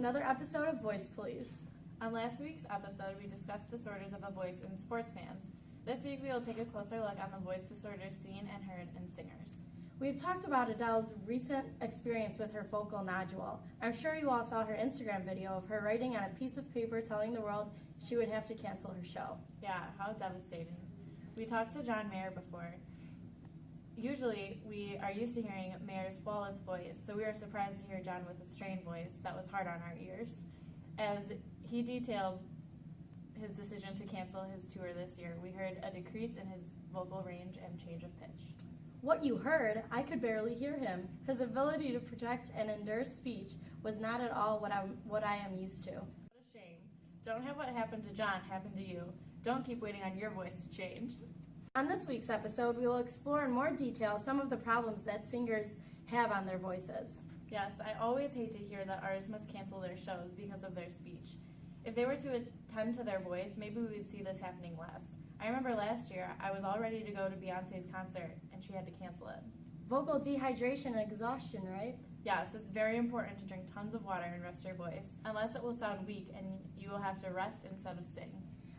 another episode of Voice Please. On last week's episode, we discussed disorders of the voice in sports fans. This week, we will take a closer look on the voice disorders seen and heard in singers. We've talked about Adele's recent experience with her vocal nodule. I'm sure you all saw her Instagram video of her writing on a piece of paper telling the world she would have to cancel her show. Yeah, how devastating. We talked to John Mayer before. Usually, we are used to hearing Mayer's flawless voice, so we were surprised to hear John with a strained voice that was hard on our ears. As he detailed his decision to cancel his tour this year, we heard a decrease in his vocal range and change of pitch. What you heard, I could barely hear him. His ability to project and endure speech was not at all what I am used to. What a shame. Don't have what happened to John happen to you. Don't keep waiting on your voice to change. On this week's episode, we will explore in more detail some of the problems that singers have on their voices. Yes, I always hate to hear that artists must cancel their shows because of their speech. If they were to attend to their voice, maybe we would see this happening less. I remember last year, I was all ready to go to Beyonce's concert, and she had to cancel it. Vocal dehydration and exhaustion, right? Yes, it's very important to drink tons of water and rest your voice, unless it will sound weak and you will have to rest instead of sing.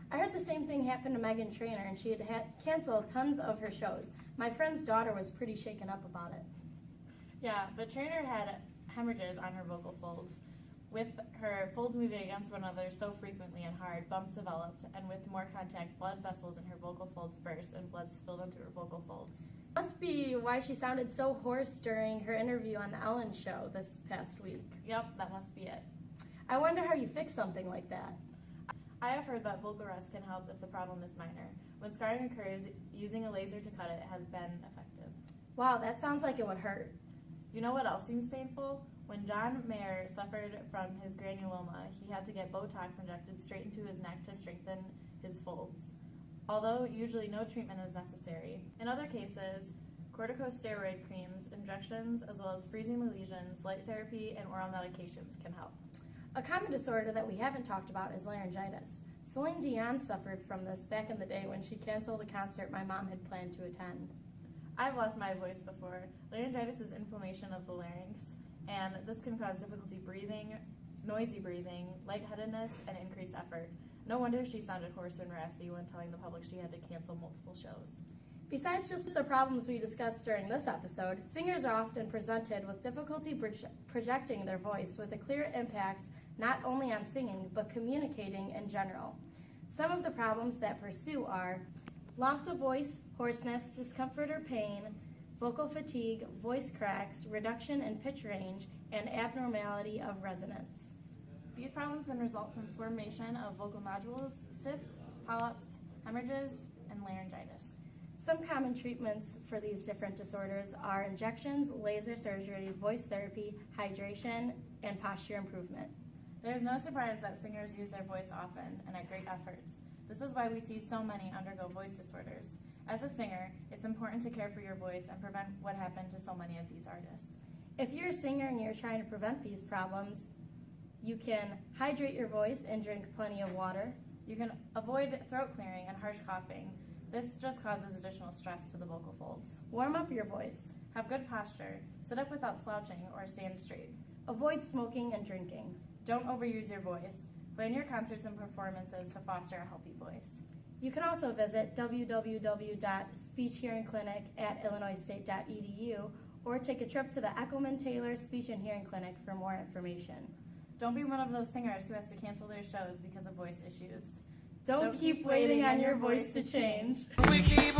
I heard the same thing happen to Meghan Trainor, and she had canceled tons of her shows. My friend's daughter was pretty shaken up about it. Yeah, but Trainor had hemorrhages on her vocal folds. With her folds moving against one another so frequently and hard, bumps developed, and with more contact, blood vessels in her vocal folds burst and blood spilled into her vocal folds. Must be why she sounded so hoarse during her interview on the Ellen Show this past week. Yep, that must be it. I wonder how you fix something like that. I have heard that vocal rest can help if the problem is minor. When scarring occurs, using a laser to cut it has been effective. Wow, that sounds like it would hurt. You know what else seems painful? When John Mayer suffered from his granuloma, he had to get Botox injected straight into his neck to strengthen his folds, although usually no treatment is necessary. In other cases, corticosteroid creams, injections, as well as freezing the lesions, light therapy, and oral medications can help. A common disorder that we haven't talked about is laryngitis. Celine Dion suffered from this back in the day when she canceled a concert my mom had planned to attend. I've lost my voice before. Laryngitis is inflammation of the larynx, and this can cause difficulty breathing, noisy breathing, lightheadedness, and increased effort. No wonder she sounded hoarse and raspy when telling the public she had to cancel multiple shows. Besides just the problems we discussed during this episode, singers are often presented with difficulty projecting their voice with a clear impact not only on singing, but communicating in general. Some of the problems that pursue are loss of voice, hoarseness, discomfort or pain, vocal fatigue, voice cracks, reduction in pitch range, and abnormality of resonance. These problems can result from formation of vocal nodules, cysts, polyps, hemorrhages, and laryngitis. Some common treatments for these different disorders are injections, laser surgery, voice therapy, hydration, and posture improvement. There is no surprise that singers use their voice often and at great efforts. This is why we see so many undergo voice disorders. As a singer, it's important to care for your voice and prevent what happened to so many of these artists. If you're a singer and you're trying to prevent these problems, you can hydrate your voice and drink plenty of water. You can avoid throat clearing and harsh coughing. This just causes additional stress to the vocal folds. Warm up your voice. Have good posture. Sit up without slouching or stand straight. Avoid smoking and drinking. Don't overuse your voice. Plan your concerts and performances to foster a healthy voice. You can also visit www.speechhearingclinic@illinoisstate.edu or take a trip to the Eckelman Taylor Speech and Hearing Clinic for more information. Don't be one of those singers who has to cancel their shows because of voice issues. Don't keep waiting on your voice to change. We keep